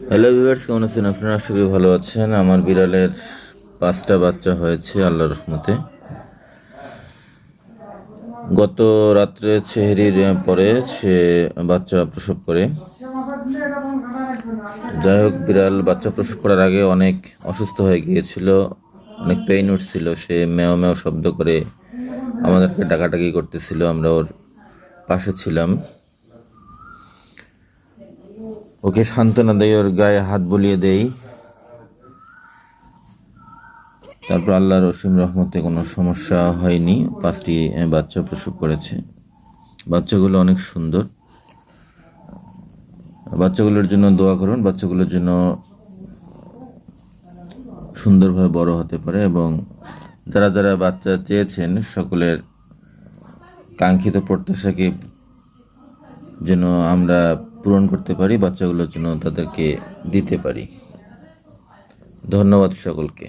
Hello viewers, কেমন আছেন আপনারা? আশা করি ভালো আছেন। আমার বিড়ালের 5টা বাচ্চা হয়েছে আল্লাহর রহমতে। গত রাত্রে সেহরির পরে সে বাচ্চা প্রসব করে। যাই হোক, বিড়াল বাচ্চা প্রসব করার আগে অনেক অসুস্থ হয়ে গিয়েছিল, অনেক পেইন উঠছিল। সে ম্যাও ম্যাও শব্দ করে আমাদেরকে ডাকাডাকি করতেছিল, আমরা ওর পাশে ছিলাম। ওকে সান্ত্বনা দেই, ওর গায়ে হাত বুলিয়ে দেই। তারপর আল্লাহর অসীম রহমতে কোনো সমস্যা হয়নি। 5টি বাচ্চা প্রসব করেছে। বাচ্চাগুলো অনেক সুন্দর। বাচ্চাগুলোর জন্য দোয়া করুন, বাচ্চাগুলোর জন্য সুন্দরভাবে বড় হতে পারে এবং যারা যারা বাচ্চা চেয়েছেন সকলের কাঙ্ক্ষিত প্রত্যাশাকে যেন আমরা পূরণ করতে পারি, বাচ্চাগুলোর জন্য তাদেরকে দিতে পারি। ধন্যবাদ সকলকে।